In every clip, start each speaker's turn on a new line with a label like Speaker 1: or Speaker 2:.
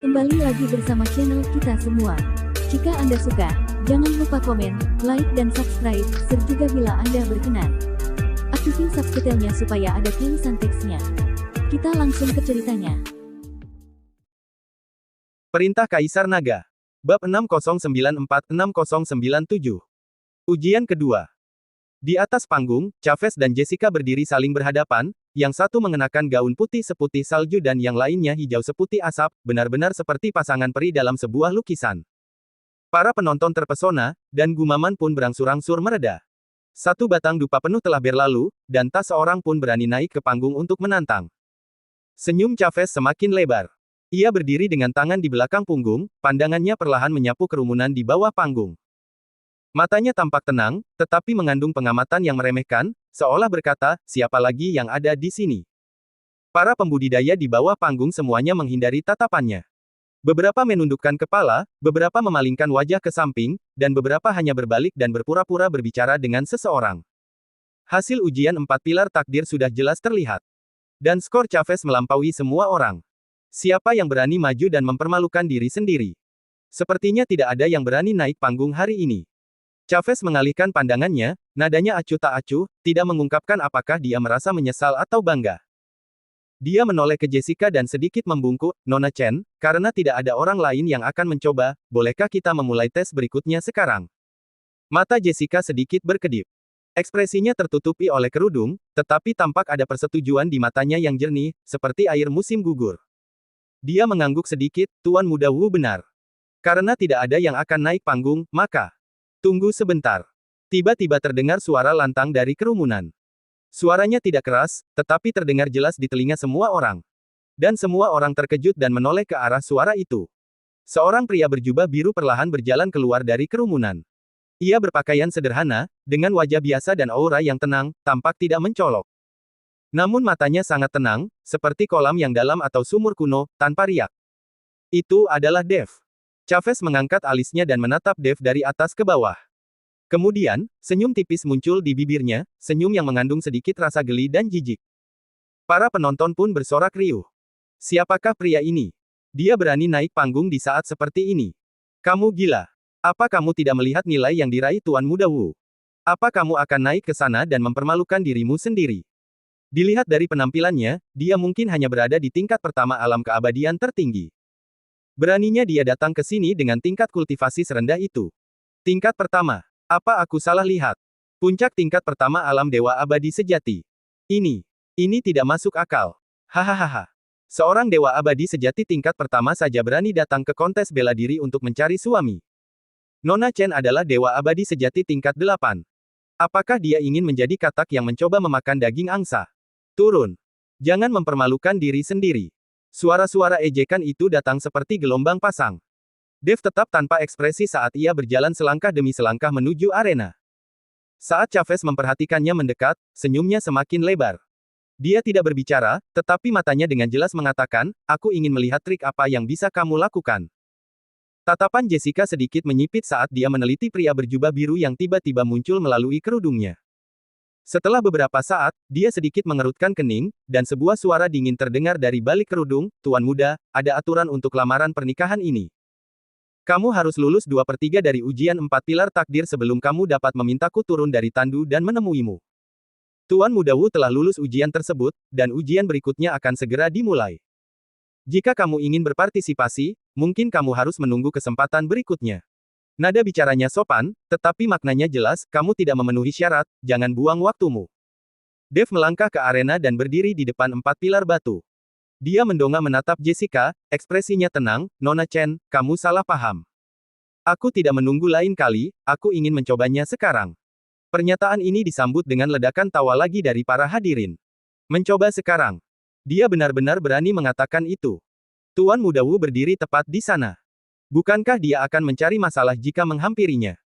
Speaker 1: Kembali lagi bersama channel kita semua. Jika Anda suka, jangan lupa komen, like dan subscribe, serta bila Anda berkenan, aktifin subtitlenya supaya ada tulisan teksnya. Kita langsung ke ceritanya.
Speaker 2: Perintah Kaisar Naga. Bab 6094-6097. Ujian kedua. Di atas panggung, Chavez dan Jessica berdiri saling berhadapan, yang satu mengenakan gaun putih seputih salju dan yang lainnya hijau seputih asap, benar-benar seperti pasangan peri dalam sebuah lukisan. Para penonton terpesona, dan gumaman pun berangsur-angsur mereda. Satu batang dupa penuh telah berlalu, dan tak seorang pun berani naik ke panggung untuk menantang. Senyum Chavez semakin lebar. Ia berdiri dengan tangan di belakang punggung, pandangannya perlahan menyapu kerumunan di bawah panggung. Matanya tampak tenang, tetapi mengandung pengamatan yang meremehkan, seolah berkata, siapa lagi yang ada di sini? Para pembudidaya di bawah panggung semuanya menghindari tatapannya. Beberapa menundukkan kepala, beberapa memalingkan wajah ke samping, dan beberapa hanya berbalik dan berpura-pura berbicara dengan seseorang. Hasil ujian 4 pilar takdir sudah jelas terlihat. Dan skor Chavez melampaui semua orang. Siapa yang berani maju dan mempermalukan diri sendiri? Sepertinya tidak ada yang berani naik panggung hari ini. Chavez mengalihkan pandangannya, nadanya acuh tak acuh, tidak mengungkapkan apakah dia merasa menyesal atau bangga. Dia menoleh ke Jessica dan sedikit membungkuk, Nona Chen, karena tidak ada orang lain yang akan mencoba, bolehkah kita memulai tes berikutnya sekarang? Mata Jessica sedikit berkedip. Ekspresinya tertutupi oleh kerudung, tetapi tampak ada persetujuan di matanya yang jernih, seperti air musim gugur. Dia mengangguk sedikit, Tuan Muda Wu benar. Karena tidak ada yang akan naik panggung, maka... Tunggu sebentar. Tiba-tiba terdengar suara lantang dari kerumunan. Suaranya tidak keras, tetapi terdengar jelas di telinga semua orang. Dan semua orang terkejut dan menoleh ke arah suara itu. Seorang pria berjubah biru perlahan berjalan keluar dari kerumunan. Ia berpakaian sederhana, dengan wajah biasa dan aura yang tenang, tampak tidak mencolok. Namun matanya sangat tenang, seperti kolam yang dalam atau sumur kuno, tanpa riak. Itu adalah Dev. Chavez mengangkat alisnya dan menatap Dev dari atas ke bawah. Kemudian, senyum tipis muncul di bibirnya, senyum yang mengandung sedikit rasa geli dan jijik. Para penonton pun bersorak riuh. Siapakah pria ini? Dia berani naik panggung di saat seperti ini. Kamu gila. Apa kamu tidak melihat nilai yang diraih Tuan Muda Wu? Apa kamu akan naik ke sana dan mempermalukan dirimu sendiri? Dilihat dari penampilannya, dia mungkin hanya berada di tingkat pertama alam keabadian tertinggi. Beraninya dia datang ke sini dengan tingkat kultivasi serendah itu. Tingkat pertama. Apa aku salah lihat? Puncak tingkat pertama alam dewa abadi sejati. Ini tidak masuk akal. Hahaha. Seorang dewa abadi sejati tingkat pertama saja berani datang ke kontes bela diri untuk mencari suami. Nona Chen adalah dewa abadi sejati tingkat 8. Apakah dia ingin menjadi katak yang mencoba memakan daging angsa? Turun. Jangan mempermalukan diri sendiri. Suara-suara ejekan itu datang seperti gelombang pasang. Dev tetap tanpa ekspresi saat ia berjalan selangkah demi selangkah menuju arena. Saat Chavez memperhatikannya mendekat, senyumnya semakin lebar. Dia tidak berbicara, tetapi matanya dengan jelas mengatakan, aku ingin melihat trik apa yang bisa kamu lakukan. Tatapan Jessica sedikit menyipit saat dia meneliti pria berjubah biru yang tiba-tiba muncul melalui kerudungnya. Setelah beberapa saat, dia sedikit mengerutkan kening, dan sebuah suara dingin terdengar dari balik kerudung, Tuan Muda, ada aturan untuk lamaran pernikahan ini. Kamu harus lulus 2/3 dari ujian 4 pilar takdir sebelum kamu dapat memintaku turun dari tandu dan menemuimu. Tuan Muda Wu telah lulus ujian tersebut, dan ujian berikutnya akan segera dimulai. Jika kamu ingin berpartisipasi, mungkin kamu harus menunggu kesempatan berikutnya. Nada bicaranya sopan, tetapi maknanya jelas, kamu tidak memenuhi syarat, jangan buang waktumu. Dev melangkah ke arena dan berdiri di depan 4 pilar batu. Dia mendongak menatap Jessica, ekspresinya tenang, Nona Chen, kamu salah paham. Aku tidak menunggu lain kali, aku ingin mencobanya sekarang. Pernyataan ini disambut dengan ledakan tawa lagi dari para hadirin. Mencoba sekarang. Dia benar-benar berani mengatakan itu. Tuan Muda Wu berdiri tepat di sana. Bukankah dia akan mencari masalah jika menghampirinya?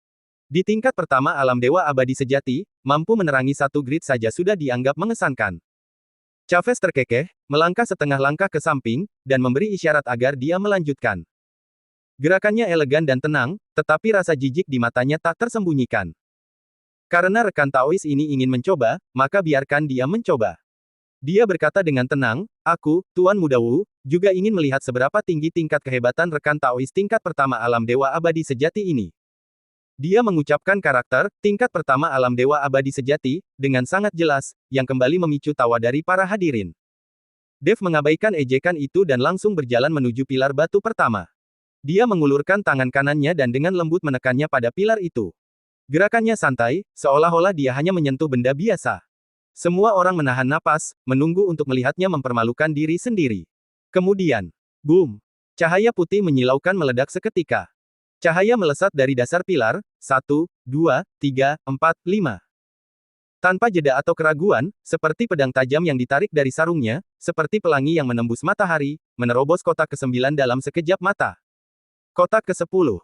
Speaker 2: Di tingkat pertama alam dewa abadi sejati, mampu menerangi satu grid saja sudah dianggap mengesankan. Chavez terkekeh, melangkah setengah langkah ke samping, dan memberi isyarat agar dia melanjutkan. Gerakannya elegan dan tenang, tetapi rasa jijik di matanya tak tersembunyikan. Karena rekan Taois ini ingin mencoba, maka biarkan dia mencoba. Dia berkata dengan tenang, aku, Tuan Muda Wu, Juga ingin melihat seberapa tinggi tingkat kehebatan rekan Taois tingkat pertama alam dewa abadi sejati ini. Dia mengucapkan karakter, tingkat pertama alam dewa abadi sejati, dengan sangat jelas, yang kembali memicu tawa dari para hadirin. Dev mengabaikan ejekan itu dan langsung berjalan menuju pilar batu pertama. Dia mengulurkan tangan kanannya dan dengan lembut menekannya pada pilar itu. Gerakannya santai, seolah-olah dia hanya menyentuh benda biasa. Semua orang menahan napas, menunggu untuk melihatnya mempermalukan diri sendiri. Kemudian, boom! Cahaya putih menyilaukan meledak seketika. Cahaya melesat dari dasar pilar, 1, 2, 3, 4, 5. Tanpa jeda atau keraguan, seperti pedang tajam yang ditarik dari sarungnya, seperti pelangi yang menembus matahari, menerobos kotak ke-9 dalam sekejap mata. Kotak ke-10.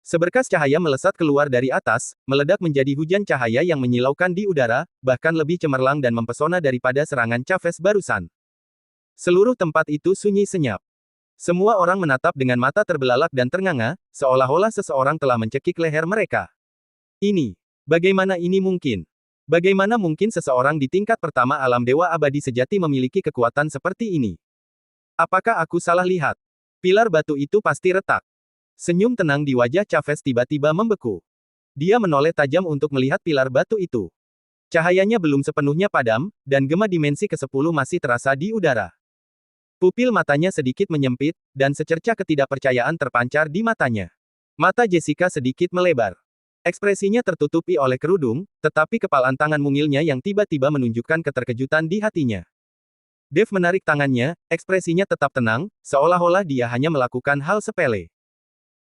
Speaker 2: Seberkas cahaya melesat keluar dari atas, meledak menjadi hujan cahaya yang menyilaukan di udara, bahkan lebih cemerlang dan mempesona daripada serangan Chavez barusan. Seluruh tempat itu sunyi senyap. Semua orang menatap dengan mata terbelalak dan ternganga, seolah-olah seseorang telah mencekik leher mereka. Bagaimana ini mungkin? Bagaimana mungkin seseorang di tingkat pertama alam dewa abadi sejati memiliki kekuatan seperti ini? Apakah aku salah lihat? Pilar batu itu pasti retak. Senyum tenang di wajah Chavez tiba-tiba membeku. Dia menoleh tajam untuk melihat pilar batu itu. Cahayanya belum sepenuhnya padam, dan gema dimensi ke-10 masih terasa di udara. Pupil matanya sedikit menyempit, dan secercah ketidakpercayaan terpancar di matanya. Mata Jessica sedikit melebar. Ekspresinya tertutupi oleh kerudung, tetapi kepalan tangan mungilnya yang tiba-tiba menunjukkan keterkejutan di hatinya. Dev menarik tangannya, ekspresinya tetap tenang, seolah-olah dia hanya melakukan hal sepele.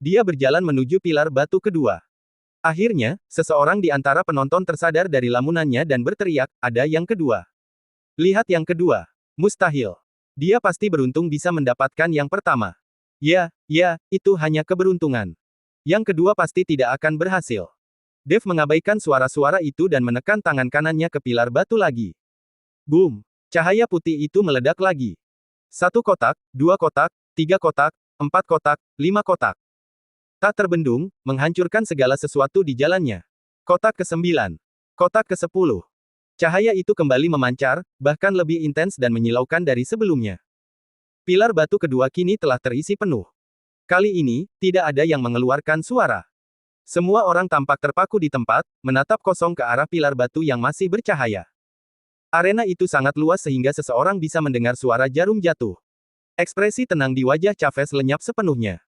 Speaker 2: Dia berjalan menuju pilar batu kedua. Akhirnya, seseorang di antara penonton tersadar dari lamunannya dan berteriak, "Ada yang kedua. Lihat yang kedua." Mustahil. Dia pasti beruntung bisa mendapatkan yang pertama. Ya, itu hanya keberuntungan. Yang kedua pasti tidak akan berhasil. Dev mengabaikan suara-suara itu dan menekan tangan kanannya ke pilar batu lagi. Boom! Cahaya putih itu meledak lagi. 1 kotak, 2 kotak, 3 kotak, 4 kotak, 5 kotak. Tak terbendung, menghancurkan segala sesuatu di jalannya. Kotak ke-9. Kotak ke-10. Cahaya itu kembali memancar, bahkan lebih intens dan menyilaukan dari sebelumnya. Pilar batu kedua kini telah terisi penuh. Kali ini, tidak ada yang mengeluarkan suara. Semua orang tampak terpaku di tempat, menatap kosong ke arah pilar batu yang masih bercahaya. Arena itu sangat luas sehingga seseorang bisa mendengar suara jarum jatuh. Ekspresi tenang di wajah Chavez lenyap sepenuhnya.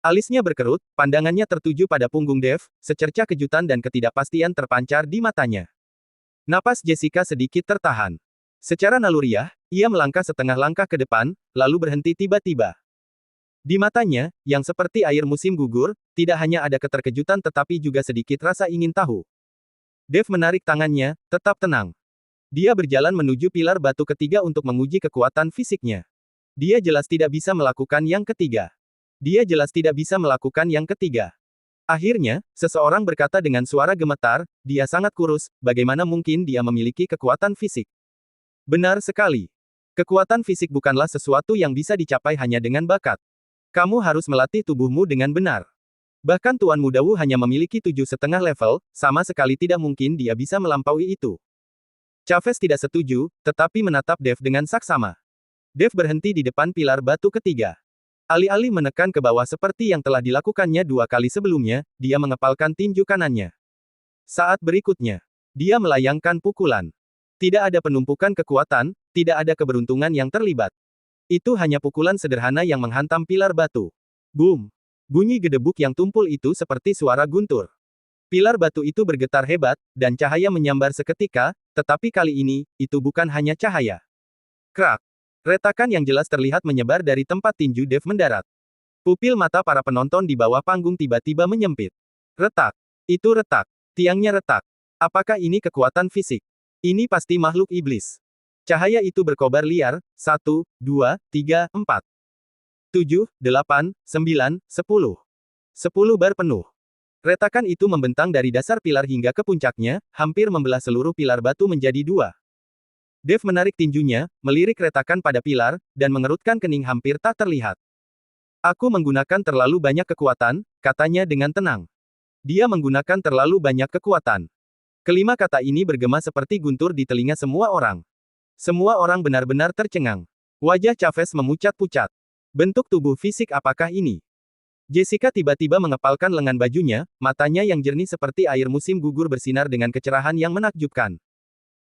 Speaker 2: Alisnya berkerut, pandangannya tertuju pada punggung Dev, secercah kejutan dan ketidakpastian terpancar di matanya. Napas Jessica sedikit tertahan. Secara naluriah, ia melangkah setengah langkah ke depan, lalu berhenti tiba-tiba. Di matanya, yang seperti air musim gugur, tidak hanya ada keterkejutan tetapi juga sedikit rasa ingin tahu. Dev menarik tangannya, tetap tenang. Dia berjalan menuju pilar batu ketiga untuk menguji kekuatan fisiknya. Dia jelas tidak bisa melakukan yang ketiga. Akhirnya, seseorang berkata dengan suara gemetar, "Dia sangat kurus, bagaimana mungkin dia memiliki kekuatan fisik?" Benar sekali. Kekuatan fisik bukanlah sesuatu yang bisa dicapai hanya dengan bakat. Kamu harus melatih tubuhmu dengan benar. Bahkan Tuan Muda Wu hanya memiliki 7,5 level, sama sekali tidak mungkin dia bisa melampaui itu. Chavez tidak setuju, tetapi menatap Dev dengan saksama. Dev berhenti di depan pilar batu ketiga. Alih-alih menekan ke bawah seperti yang telah dilakukannya 2 kali sebelumnya, dia mengepalkan tinju kanannya. Saat berikutnya, dia melayangkan pukulan. Tidak ada penumpukan kekuatan, tidak ada keberuntungan yang terlibat. Itu hanya pukulan sederhana yang menghantam pilar batu. Boom! Bunyi gedebuk yang tumpul itu seperti suara guntur. Pilar batu itu bergetar hebat, dan cahaya menyambar seketika, tetapi kali ini, itu bukan hanya cahaya. Krak! Retakan yang jelas terlihat menyebar dari tempat tinju Dev mendarat. Pupil mata para penonton di bawah panggung tiba-tiba menyempit. Retak. Itu retak. Tiangnya retak. Apakah ini kekuatan fisik? Ini pasti makhluk iblis. Cahaya itu berkobar liar, 1, 2, 3, 4. 7, 8, 9, 10. 10 bar penuh. Retakan itu membentang dari dasar pilar hingga ke puncaknya, hampir membelah seluruh pilar batu menjadi 2. Dev menarik tinjunya, melirik retakan pada pilar, dan mengerutkan kening hampir tak terlihat. "Aku menggunakan terlalu banyak kekuatan," katanya dengan tenang. Dia menggunakan terlalu banyak kekuatan. Kelima kata ini bergema seperti guntur di telinga semua orang. Semua orang benar-benar tercengang. Wajah Chavez memucat-pucat. Bentuk tubuh fisik apakah ini? Jessica tiba-tiba mengepalkan lengan bajunya, matanya yang jernih seperti air musim gugur bersinar dengan kecerahan yang menakjubkan.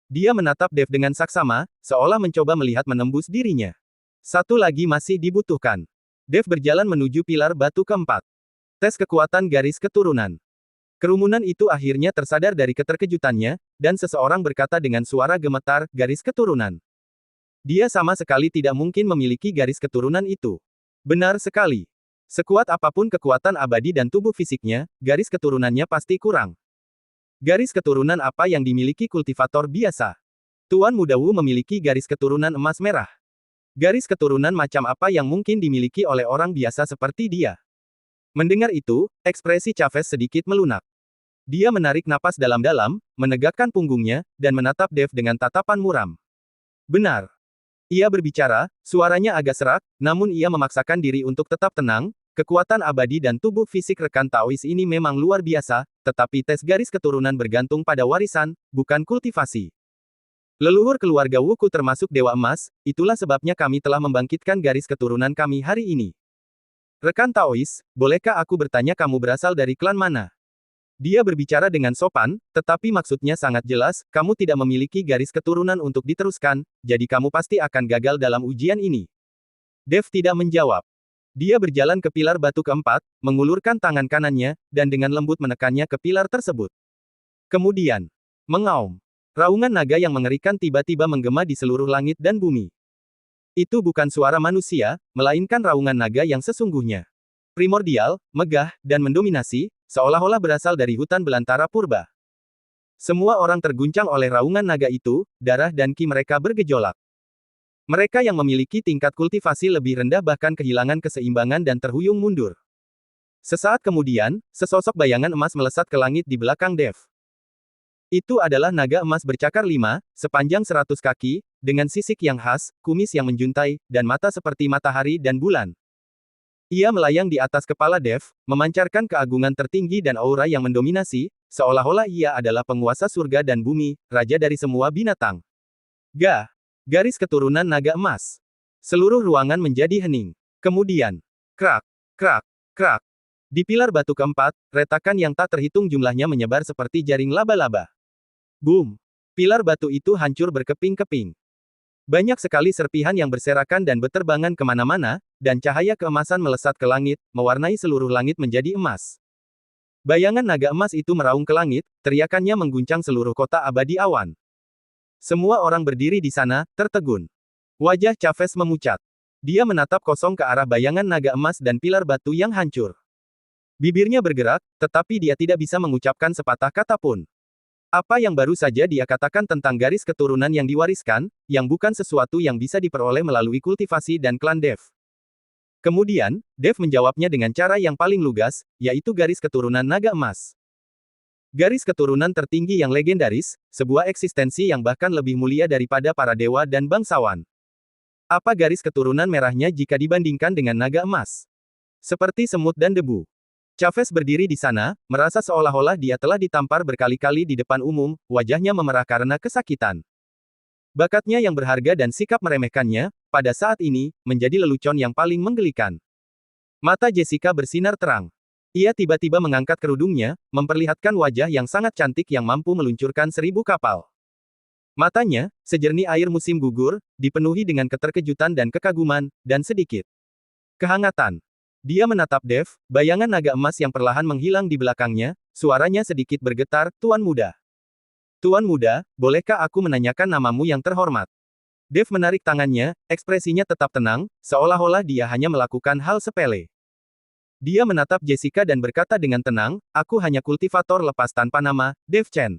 Speaker 2: Dia menatap Dev dengan saksama, seolah mencoba melihat menembus dirinya. Satu lagi masih dibutuhkan. Dev berjalan menuju pilar batu keempat. Tes kekuatan garis keturunan. Kerumunan itu akhirnya tersadar dari keterkejutannya, dan seseorang berkata dengan suara gemetar, garis keturunan. Dia sama sekali tidak mungkin memiliki garis keturunan itu. Benar sekali. Sekuat apapun kekuatan abadi dan tubuh fisiknya, garis keturunannya pasti kurang. Garis keturunan apa yang dimiliki kultivator biasa? Tuan Muda Wu memiliki garis keturunan emas merah. Garis keturunan macam apa yang mungkin dimiliki oleh orang biasa seperti dia? Mendengar itu, ekspresi Chavez sedikit melunak. Dia menarik napas dalam-dalam, menegakkan punggungnya, dan menatap Dev dengan tatapan muram. Benar. Ia berbicara, suaranya agak serak, namun ia memaksakan diri untuk tetap tenang. Kekuatan abadi dan tubuh fisik rekan Taois ini memang luar biasa, tetapi tes garis keturunan bergantung pada warisan, bukan kultivasi. Leluhur keluarga Wuku termasuk Dewa Emas, itulah sebabnya kami telah membangkitkan garis keturunan kami hari ini. Rekan Taois, bolehkah aku bertanya kamu berasal dari klan mana? Dia berbicara dengan sopan, tetapi maksudnya sangat jelas, kamu tidak memiliki garis keturunan untuk diteruskan, jadi kamu pasti akan gagal dalam ujian ini. Dev tidak menjawab. Dia berjalan ke pilar batu keempat, mengulurkan tangan kanannya, dan dengan lembut menekannya ke pilar tersebut. Kemudian, mengaum. Raungan naga yang mengerikan tiba-tiba menggema di seluruh langit dan bumi. Itu bukan suara manusia, melainkan raungan naga yang sesungguhnya. Primordial, megah, dan mendominasi, seolah-olah berasal dari hutan belantara purba. Semua orang terguncang oleh raungan naga itu, darah dan ki mereka bergejolak. Mereka yang memiliki tingkat kultivasi lebih rendah bahkan kehilangan keseimbangan dan terhuyung mundur. Sesaat kemudian, sesosok bayangan emas melesat ke langit di belakang Dev. Itu adalah naga emas bercakar 5, sepanjang 100 kaki, dengan sisik yang khas, kumis yang menjuntai, dan mata seperti matahari dan bulan. Ia melayang di atas kepala Dev, memancarkan keagungan tertinggi dan aura yang mendominasi, seolah-olah ia adalah penguasa surga dan bumi, raja dari semua binatang. Garis keturunan naga emas. Seluruh ruangan menjadi hening. Kemudian, krak, krak, krak. Di pilar batu keempat, retakan yang tak terhitung jumlahnya menyebar seperti jaring laba-laba. Boom! Pilar batu itu hancur berkeping-keping. Banyak sekali serpihan yang berserakan dan beterbangan kemana-mana, dan cahaya keemasan melesat ke langit, mewarnai seluruh langit menjadi emas. Bayangan naga emas itu meraung ke langit, teriakannya mengguncang seluruh kota abadi awan. Semua orang berdiri di sana, tertegun. Wajah Chavez memucat. Dia menatap kosong ke arah bayangan naga emas dan pilar batu yang hancur. Bibirnya bergerak, tetapi dia tidak bisa mengucapkan sepatah kata pun. Apa yang baru saja dia katakan tentang garis keturunan yang diwariskan, yang bukan sesuatu yang bisa diperoleh melalui kultivasi dan klan Dev. Kemudian, Dev menjawabnya dengan cara yang paling lugas, yaitu garis keturunan naga emas. Garis keturunan tertinggi yang legendaris, sebuah eksistensi yang bahkan lebih mulia daripada para dewa dan bangsawan. Apa garis keturunan merahnya jika dibandingkan dengan naga emas? Seperti semut dan debu. Chavez berdiri di sana, merasa seolah-olah dia telah ditampar berkali-kali di depan umum, wajahnya memerah karena kesakitan. Bakatnya yang berharga dan sikap meremehkannya, pada saat ini, menjadi lelucon yang paling menggelikan. Mata Jessica bersinar terang. Ia tiba-tiba mengangkat kerudungnya, memperlihatkan wajah yang sangat cantik yang mampu meluncurkan 1000 kapal. Matanya, sejernih air musim gugur, dipenuhi dengan keterkejutan dan kekaguman, dan sedikit kehangatan. Dia menatap Dev, bayangan naga emas yang perlahan menghilang di belakangnya, suaranya sedikit bergetar, Tuan Muda. Tuan Muda, bolehkah aku menanyakan namamu yang terhormat? Dev menarik tangannya, ekspresinya tetap tenang, seolah-olah dia hanya melakukan hal sepele. Dia menatap Jessica dan berkata dengan tenang, aku hanya kultivator lepas tanpa nama, Dev Chen.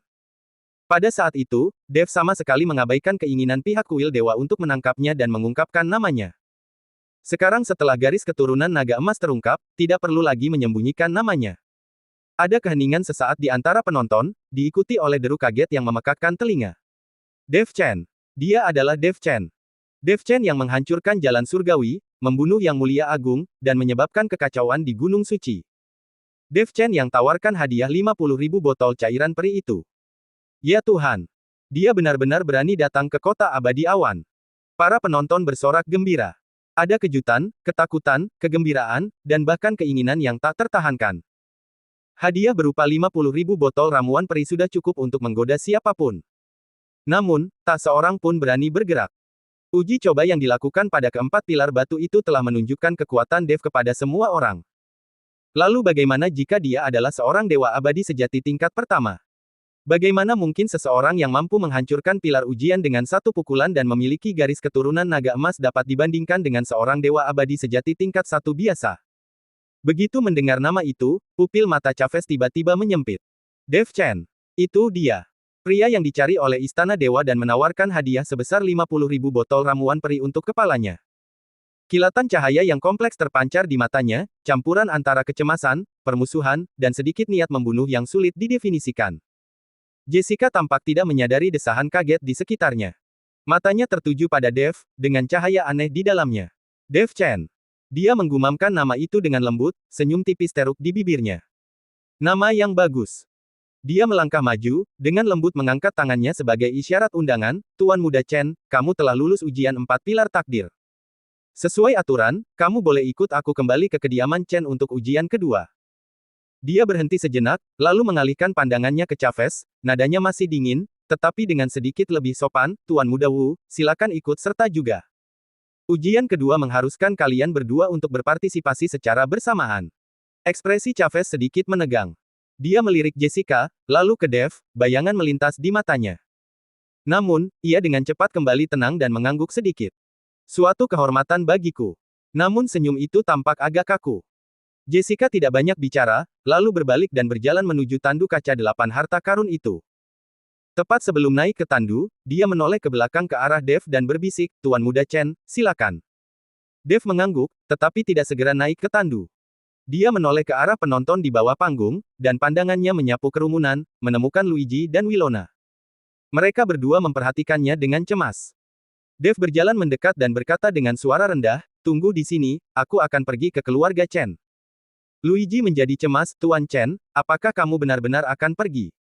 Speaker 2: Pada saat itu, Dev sama sekali mengabaikan keinginan pihak kuil dewa untuk menangkapnya dan mengungkapkan namanya. Sekarang setelah garis keturunan naga emas terungkap, tidak perlu lagi menyembunyikan namanya. Ada keheningan sesaat di antara penonton, diikuti oleh deru kaget yang memekakkan telinga. Dev Chen. Dia adalah Dev Chen. Dev Chen yang menghancurkan jalan surgawi, membunuh Yang Mulia Agung, dan menyebabkan kekacauan di Gunung Suci. Dev Chen yang tawarkan hadiah 50.000 botol cairan peri itu. Ya Tuhan! Dia benar-benar berani datang ke kota abadi awan. Para penonton bersorak gembira. Ada kejutan, ketakutan, kegembiraan, dan bahkan keinginan yang tak tertahankan. Hadiah berupa 50.000 botol ramuan peri sudah cukup untuk menggoda siapapun. Namun, tak seorang pun berani bergerak. Uji coba yang dilakukan pada keempat pilar batu itu telah menunjukkan kekuatan Dev kepada semua orang. Lalu bagaimana jika dia adalah seorang dewa abadi sejati tingkat pertama? Bagaimana mungkin seseorang yang mampu menghancurkan pilar ujian dengan satu pukulan dan memiliki garis keturunan naga emas dapat dibandingkan dengan seorang dewa abadi sejati tingkat satu biasa? Begitu mendengar nama itu, pupil mata Chavez tiba-tiba menyempit. Dev Chen. Itu dia. Pria yang dicari oleh Istana Dewa dan menawarkan hadiah sebesar 50.000 botol ramuan peri untuk kepalanya. Kilatan cahaya yang kompleks terpancar di matanya, campuran antara kecemasan, permusuhan, dan sedikit niat membunuh yang sulit didefinisikan. Jessica tampak tidak menyadari desahan kaget di sekitarnya. Matanya tertuju pada Dev, dengan cahaya aneh di dalamnya. Dev Chen. Dia menggumamkan nama itu dengan lembut, senyum tipis teruk di bibirnya. Nama yang bagus. Dia melangkah maju, dengan lembut mengangkat tangannya sebagai isyarat undangan, Tuan Muda Chen, kamu telah lulus ujian 4 pilar takdir. Sesuai aturan, kamu boleh ikut aku kembali ke kediaman Chen untuk ujian kedua. Dia berhenti sejenak, lalu mengalihkan pandangannya ke Chavez, nadanya masih dingin, tetapi dengan sedikit lebih sopan, Tuan Muda Wu, silakan ikut serta juga. Ujian kedua mengharuskan kalian berdua untuk berpartisipasi secara bersamaan. Ekspresi Chavez sedikit menegang. Dia melirik Jessica, lalu ke Dev, bayangan melintas di matanya. Namun, ia dengan cepat kembali tenang dan mengangguk sedikit. Suatu kehormatan bagiku. Namun senyum itu tampak agak kaku. Jessica tidak banyak bicara, lalu berbalik dan berjalan menuju tandu kaca 8 harta karun itu. Tepat sebelum naik ke tandu, dia menoleh ke belakang ke arah Dev dan berbisik, Tuan Muda Chen, silakan. Dev mengangguk, tetapi tidak segera naik ke tandu. Dia menoleh ke arah penonton di bawah panggung, dan pandangannya menyapu kerumunan, menemukan Luigi dan Wilona. Mereka berdua memperhatikannya dengan cemas. Dev berjalan mendekat dan berkata dengan suara rendah, tunggu di sini, aku akan pergi ke keluarga Chen. Luigi menjadi cemas, Tuan Chen, apakah kamu benar-benar akan pergi?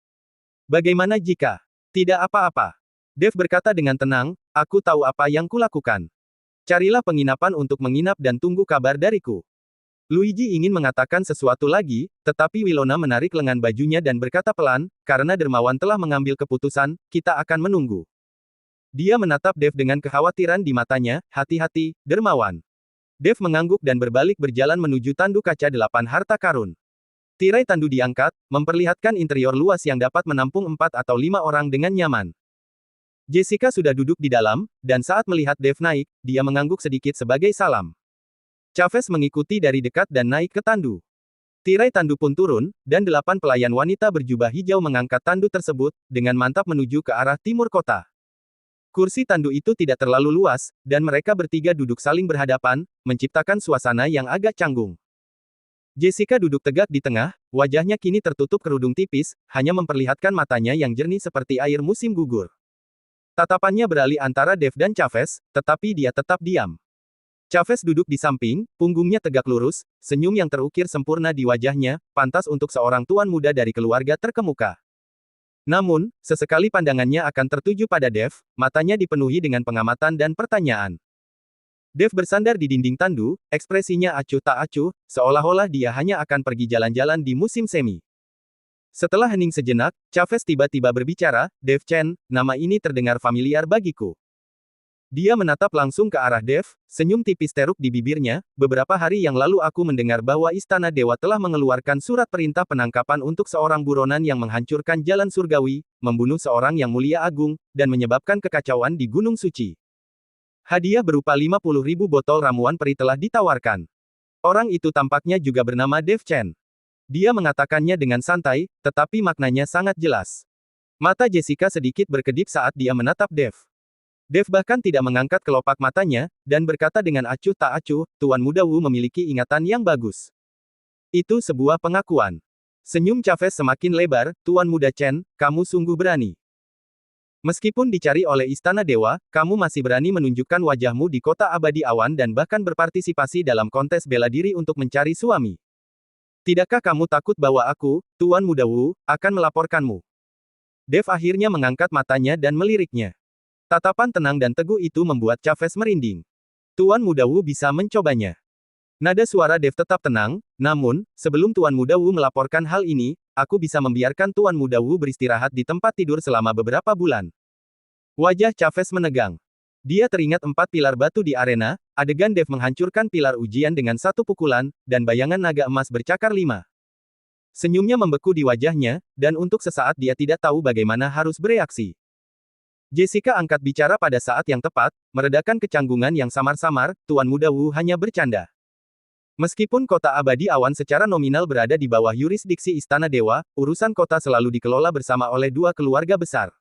Speaker 2: Bagaimana jika? Tidak apa-apa. Dev berkata dengan tenang, aku tahu apa yang kulakukan. Carilah penginapan untuk menginap dan tunggu kabar dariku. Luigi ingin mengatakan sesuatu lagi, tetapi Wilona menarik lengan bajunya dan berkata pelan, karena dermawan telah mengambil keputusan, kita akan menunggu. Dia menatap Dev dengan kekhawatiran di matanya, hati-hati, dermawan. Dev mengangguk dan berbalik berjalan menuju tandu kaca 8 harta karun. Tirai tandu diangkat, memperlihatkan interior luas yang dapat menampung 4 atau 5 orang dengan nyaman. Jessica sudah duduk di dalam, dan saat melihat Dev naik, dia mengangguk sedikit sebagai salam. Chavez mengikuti dari dekat dan naik ke tandu. Tirai tandu pun turun, dan 8 pelayan wanita berjubah hijau mengangkat tandu tersebut, dengan mantap menuju ke arah timur kota. Kursi tandu itu tidak terlalu luas, dan mereka bertiga duduk saling berhadapan, menciptakan suasana yang agak canggung. Jessica duduk tegak di tengah, wajahnya kini tertutup kerudung tipis, hanya memperlihatkan matanya yang jernih seperti air musim gugur. Tatapannya beralih antara Dev dan Chavez, tetapi dia tetap diam. Chavez duduk di samping, punggungnya tegak lurus, senyum yang terukir sempurna di wajahnya, pantas untuk seorang tuan muda dari keluarga terkemuka. Namun, sesekali pandangannya akan tertuju pada Dev, matanya dipenuhi dengan pengamatan dan pertanyaan. Dev bersandar di dinding tandu, ekspresinya acuh tak acuh, seolah-olah dia hanya akan pergi jalan-jalan di musim semi. Setelah hening sejenak, Chavez tiba-tiba berbicara, Dev Chen, nama ini terdengar familiar bagiku. Dia menatap langsung ke arah Dev, senyum tipis teruk di bibirnya, beberapa hari yang lalu aku mendengar bahwa Istana Dewa telah mengeluarkan surat perintah penangkapan untuk seorang buronan yang menghancurkan jalan surgawi, membunuh seorang yang mulia agung, dan menyebabkan kekacauan di Gunung Suci. Hadiah berupa 50.000 botol ramuan peri telah ditawarkan. Orang itu tampaknya juga bernama Dev Chen. Dia mengatakannya dengan santai, tetapi maknanya sangat jelas. Mata Jessica sedikit berkedip saat dia menatap Dev. Dev bahkan tidak mengangkat kelopak matanya, dan berkata dengan acuh tak acuh, Tuan Muda Wu memiliki ingatan yang bagus. Itu sebuah pengakuan. Senyum Chavez semakin lebar, Tuan Muda Chen, kamu sungguh berani. Meskipun dicari oleh Istana Dewa, kamu masih berani menunjukkan wajahmu di kota abadi awan dan bahkan berpartisipasi dalam kontes bela diri untuk mencari suami. Tidakkah kamu takut bahwa aku, Tuan Muda Wu, akan melaporkanmu? Dev akhirnya mengangkat matanya dan meliriknya. Tatapan tenang dan teguh itu membuat Chavez merinding. Tuan Muda Wu bisa mencobanya. Nada suara Dev tetap tenang, namun, sebelum Tuan Muda Wu melaporkan hal ini, aku bisa membiarkan Tuan Muda Wu beristirahat di tempat tidur selama beberapa bulan. Wajah Chavez menegang. Dia teringat 4 pilar batu di arena, adegan Dev menghancurkan pilar ujian dengan satu pukulan, dan bayangan naga emas bercakar 5. Senyumnya membeku di wajahnya, dan untuk sesaat dia tidak tahu bagaimana harus bereaksi. Jessica angkat bicara pada saat yang tepat, meredakan kecanggungan yang samar-samar. Tuan Muda Wu hanya bercanda. Meskipun kota abadi awan secara nominal berada di bawah yurisdiksi Istana Dewa, urusan kota selalu dikelola bersama oleh 2 keluarga besar.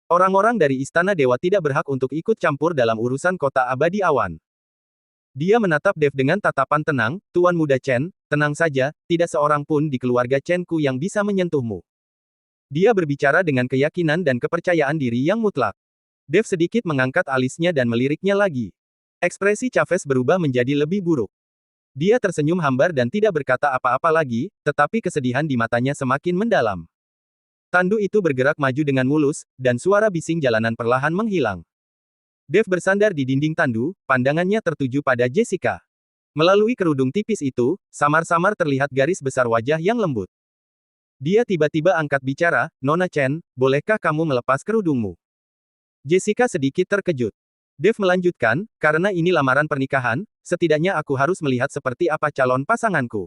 Speaker 2: Orang-orang dari Istana Dewa tidak berhak untuk ikut campur dalam urusan kota abadi awan. Dia menatap Dev dengan tatapan tenang, Tuan Muda Chen, tenang saja, tidak seorang pun di keluarga Chen Ku yang bisa menyentuhmu. Dia berbicara dengan keyakinan dan kepercayaan diri yang mutlak. Dev sedikit mengangkat alisnya dan meliriknya lagi. Ekspresi Chavez berubah menjadi lebih buruk. Dia tersenyum hambar dan tidak berkata apa-apa lagi, tetapi kesedihan di matanya semakin mendalam. Tandu itu bergerak maju dengan mulus, dan suara bising jalanan perlahan menghilang. Dev bersandar di dinding tandu, pandangannya tertuju pada Jessica. Melalui kerudung tipis itu, samar-samar terlihat garis besar wajah yang lembut. Dia tiba-tiba angkat bicara, Nona Chen, bolehkah kamu melepas kerudungmu? Jessica sedikit terkejut. Dev melanjutkan, karena ini lamaran pernikahan, setidaknya aku harus melihat seperti apa calon pasanganku.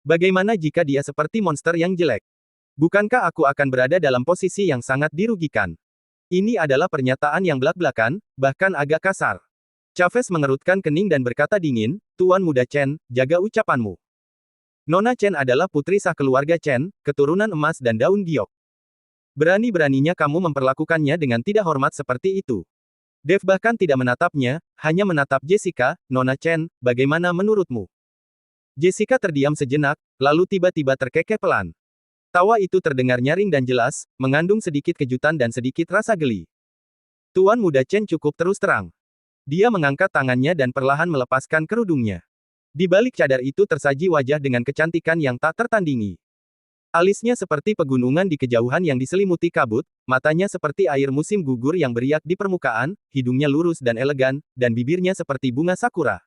Speaker 2: Bagaimana jika dia seperti monster yang jelek? Bukankah aku akan berada dalam posisi yang sangat dirugikan? Ini adalah pernyataan yang belak-belakan, bahkan agak kasar. Chavez mengerutkan kening dan berkata dingin, Tuan Muda Chen, jaga ucapanmu. Nona Chen adalah putri sah keluarga Chen, keturunan emas dan daun giok. Berani-beraninya kamu memperlakukannya dengan tidak hormat seperti itu. Dev bahkan tidak menatapnya, hanya menatap Jessica, Nona Chen, bagaimana menurutmu? Jessica terdiam sejenak, lalu tiba-tiba terkekeh pelan. Tawa itu terdengar nyaring dan jelas, mengandung sedikit kejutan dan sedikit rasa geli. Tuan Muda Chen cukup terus terang. Dia mengangkat tangannya dan perlahan melepaskan kerudungnya. Di balik cadar itu tersaji wajah dengan kecantikan yang tak tertandingi. Alisnya seperti pegunungan di kejauhan yang diselimuti kabut, matanya seperti air musim gugur yang beriak di permukaan, hidungnya lurus dan elegan, dan bibirnya seperti bunga sakura.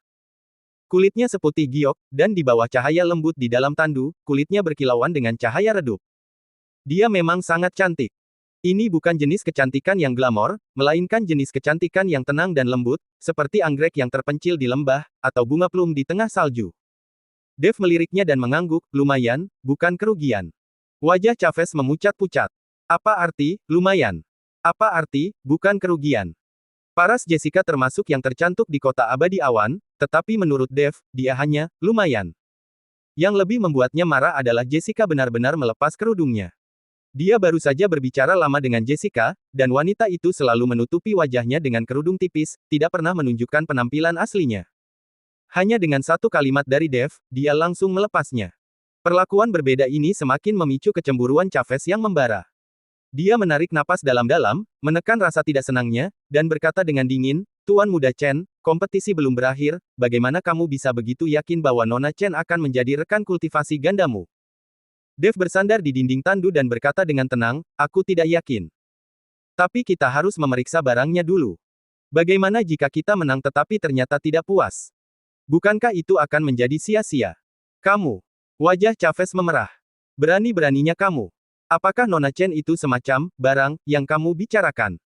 Speaker 2: Kulitnya seputih giok, dan di bawah cahaya lembut di dalam tandu, kulitnya berkilauan dengan cahaya redup. Dia memang sangat cantik. Ini bukan jenis kecantikan yang glamor, melainkan jenis kecantikan yang tenang dan lembut, seperti anggrek yang terpencil di lembah, atau bunga plum di tengah salju. Dev meliriknya dan mengangguk, lumayan, bukan kerugian. Wajah Chavez memucat-pucat. Apa arti, lumayan? Apa arti, bukan kerugian? Paras Jessica termasuk yang tercantuk di kota abadi awan, tetapi menurut Dev, dia hanya, lumayan. Yang lebih membuatnya marah adalah Jessica benar-benar melepas kerudungnya. Dia baru saja berbicara lama dengan Jessica, dan wanita itu selalu menutupi wajahnya dengan kerudung tipis, tidak pernah menunjukkan penampilan aslinya. Hanya dengan satu kalimat dari Dev, dia langsung melepasnya. Perlakuan berbeda ini semakin memicu kecemburuan Chavez yang membara. Dia menarik napas dalam-dalam, menekan rasa tidak senangnya, dan berkata dengan dingin, Tuan Muda Chen, kompetisi belum berakhir, bagaimana kamu bisa begitu yakin bahwa Nona Chen akan menjadi rekan kultivasi gandamu? Dev bersandar di dinding tandu dan berkata dengan tenang, aku tidak yakin. Tapi kita harus memeriksa barangnya dulu. Bagaimana jika kita menang tetapi ternyata tidak puas? Bukankah itu akan menjadi sia-sia? Kamu. Wajah Chavez memerah. Berani-beraninya kamu. Apakah Nona Chen itu semacam barang yang kamu bicarakan?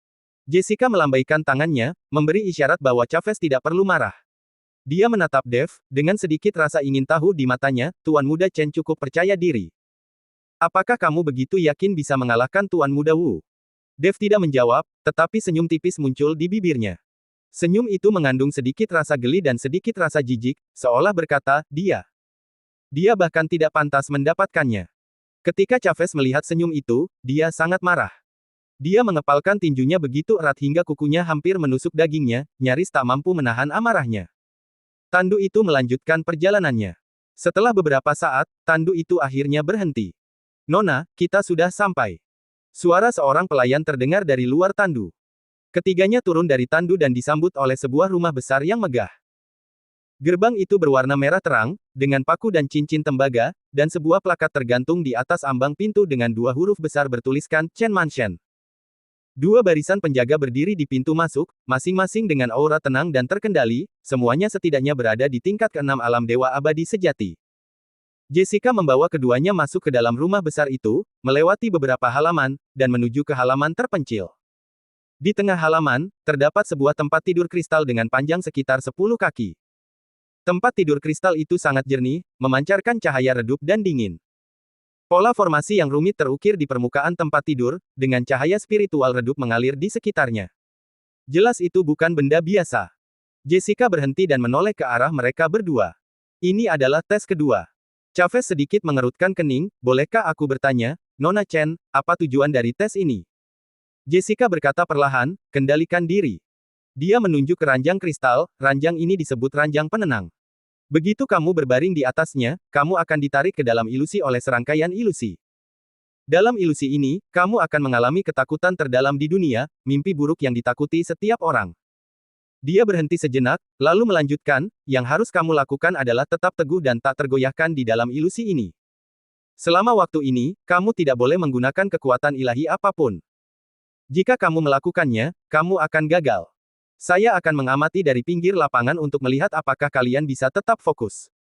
Speaker 2: Jessica melambaikan tangannya, memberi isyarat bahwa Chavez tidak perlu marah. Dia menatap Dev, dengan sedikit rasa ingin tahu di matanya, Tuan Muda Chen cukup percaya diri. Apakah kamu begitu yakin bisa mengalahkan Tuan Muda Wu? Dev tidak menjawab, tetapi senyum tipis muncul di bibirnya. Senyum itu mengandung sedikit rasa geli dan sedikit rasa jijik, seolah berkata, Dia bahkan tidak pantas mendapatkannya. Ketika Chavez melihat senyum itu, dia sangat marah. Dia mengepalkan tinjunya begitu erat hingga kukunya hampir menusuk dagingnya, nyaris tak mampu menahan amarahnya. Tandu itu melanjutkan perjalanannya. Setelah beberapa saat, tandu itu akhirnya berhenti. Nona, kita sudah sampai. Suara seorang pelayan terdengar dari luar tandu. Ketiganya turun dari tandu dan disambut oleh sebuah rumah besar yang megah. Gerbang itu berwarna merah terang, dengan paku dan cincin tembaga, dan sebuah plakat tergantung di atas ambang pintu dengan 2 huruf besar bertuliskan Chen Mansion. Dua barisan penjaga berdiri di pintu masuk, masing-masing dengan aura tenang dan terkendali, semuanya setidaknya berada di tingkat ke-6 alam dewa abadi sejati. Jessica membawa keduanya masuk ke dalam rumah besar itu, melewati beberapa halaman, dan menuju ke halaman terpencil. Di tengah halaman, terdapat sebuah tempat tidur kristal dengan panjang sekitar 10 kaki. Tempat tidur kristal itu sangat jernih, memancarkan cahaya redup dan dingin. Pola formasi yang rumit terukir di permukaan tempat tidur, dengan cahaya spiritual redup mengalir di sekitarnya. Jelas itu bukan benda biasa. Jessica berhenti dan menoleh ke arah mereka berdua. Ini adalah tes kedua. Chavez sedikit mengerutkan kening, bolehkah aku bertanya, Nona Chen, apa tujuan dari tes ini? Jessica berkata perlahan, kendalikan diri. Dia menunjuk ke ranjang kristal, ranjang ini disebut ranjang penenang. Begitu kamu berbaring di atasnya, kamu akan ditarik ke dalam ilusi oleh serangkaian ilusi. Dalam ilusi ini, kamu akan mengalami ketakutan terdalam di dunia, mimpi buruk yang ditakuti setiap orang. Dia berhenti sejenak, lalu melanjutkan, yang harus kamu lakukan adalah tetap teguh dan tak tergoyahkan di dalam ilusi ini. Selama waktu ini, kamu tidak boleh menggunakan kekuatan ilahi apapun. Jika kamu melakukannya, kamu akan gagal. Saya akan mengamati dari pinggir lapangan untuk melihat apakah kalian bisa tetap fokus.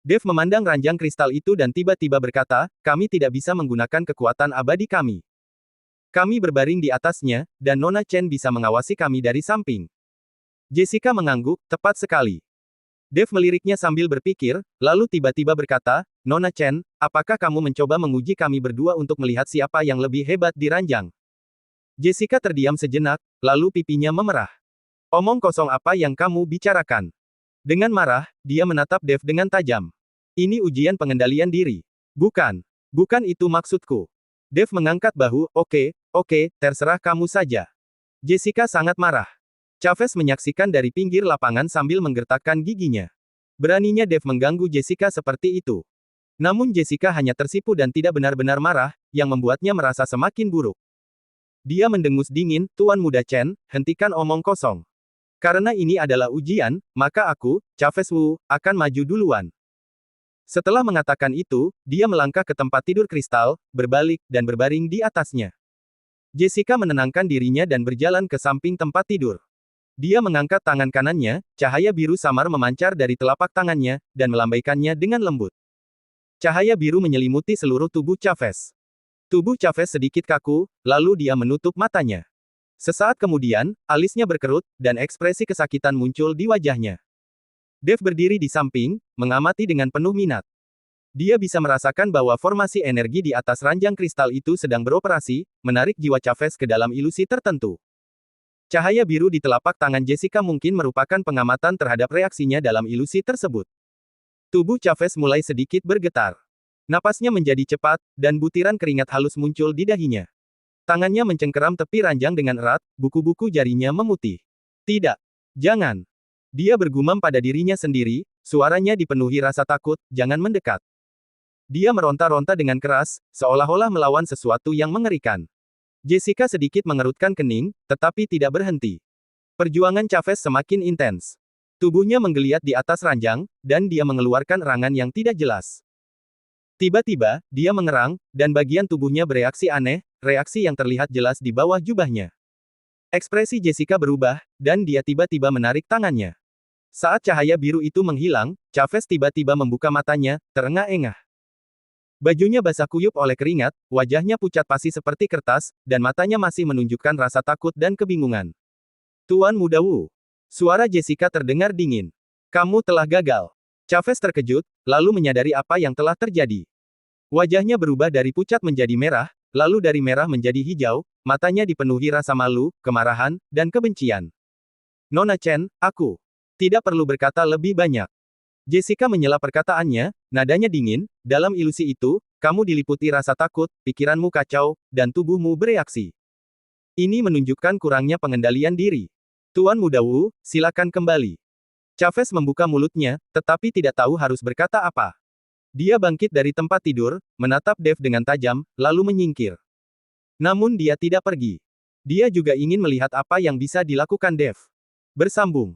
Speaker 2: Dave memandang ranjang kristal itu dan tiba-tiba berkata, kami tidak bisa menggunakan kekuatan abadi kami. Kami berbaring di atasnya, dan Nona Chen bisa mengawasi kami dari samping. Jessica mengangguk, tepat sekali. Dave meliriknya sambil berpikir, lalu tiba-tiba berkata, Nona Chen, apakah kamu mencoba menguji kami berdua untuk melihat siapa yang lebih hebat di ranjang? Jessica terdiam sejenak, lalu pipinya memerah. Omong kosong apa yang kamu bicarakan? Dengan marah, dia menatap Dave dengan tajam. Ini ujian pengendalian diri. Bukan. Bukan itu maksudku. Dave mengangkat bahu, oke, terserah kamu saja. Jessica sangat marah. Chavez menyaksikan dari pinggir lapangan sambil menggertakkan giginya. Beraninya Dave mengganggu Jessica seperti itu. Namun Jessica hanya tersipu dan tidak benar-benar marah, yang membuatnya merasa semakin buruk. Dia mendengus dingin, Tuan Muda Chen, hentikan omong kosong. Karena ini adalah ujian, maka aku, Chavez Wu, akan maju duluan. Setelah mengatakan itu, dia melangkah ke tempat tidur kristal, berbalik, dan berbaring di atasnya. Jessica menenangkan dirinya dan berjalan ke samping tempat tidur. Dia mengangkat tangan kanannya, cahaya biru samar memancar dari telapak tangannya, dan melambaikannya dengan lembut. Cahaya biru menyelimuti seluruh tubuh Chavez. Tubuh Chavez sedikit kaku, lalu dia menutup matanya. Sesaat kemudian, alisnya berkerut, dan ekspresi kesakitan muncul di wajahnya. Dave berdiri di samping, mengamati dengan penuh minat. Dia bisa merasakan bahwa formasi energi di atas ranjang kristal itu sedang beroperasi, menarik jiwa Chavez ke dalam ilusi tertentu. Cahaya biru di telapak tangan Jessica mungkin merupakan pengamatan terhadap reaksinya dalam ilusi tersebut. Tubuh Chavez mulai sedikit bergetar. Napasnya menjadi cepat, dan butiran keringat halus muncul di dahinya. Tangannya mencengkeram tepi ranjang dengan erat, buku-buku jarinya memutih. Tidak. Jangan. Dia bergumam pada dirinya sendiri, suaranya dipenuhi rasa takut, jangan mendekat. Dia meronta-ronta dengan keras, seolah-olah melawan sesuatu yang mengerikan. Jessica sedikit mengerutkan kening, tetapi tidak berhenti. Perjuangan Chavez semakin intens. Tubuhnya menggeliat di atas ranjang, dan dia mengeluarkan erangan yang tidak jelas. Tiba-tiba, dia mengerang, dan bagian tubuhnya bereaksi aneh, reaksi yang terlihat jelas di bawah jubahnya. Ekspresi Jessica berubah, dan dia tiba-tiba menarik tangannya. Saat cahaya biru itu menghilang, Chavez tiba-tiba membuka matanya, terengah-engah. Bajunya basah kuyup oleh keringat, wajahnya pucat pasi seperti kertas, dan matanya masih menunjukkan rasa takut dan kebingungan. Tuan Muda Wu. Suara Jessica terdengar dingin. Kamu telah gagal. Chavez terkejut, lalu menyadari apa yang telah terjadi. Wajahnya berubah dari pucat menjadi merah, lalu dari merah menjadi hijau, matanya dipenuhi rasa malu, kemarahan, dan kebencian. Nona Chen, aku tidak perlu berkata lebih banyak. Jessica menyela perkataannya, nadanya dingin, dalam ilusi itu, kamu diliputi rasa takut, pikiranmu kacau, dan tubuhmu bereaksi. Ini menunjukkan kurangnya pengendalian diri. Tuan Muda Wu, silakan kembali. Chavez membuka mulutnya, tetapi tidak tahu harus berkata apa. Dia bangkit dari tempat tidur, menatap Dave dengan tajam, lalu menyingkir. Namun dia tidak pergi. Dia juga ingin melihat apa yang bisa dilakukan Dave. Bersambung.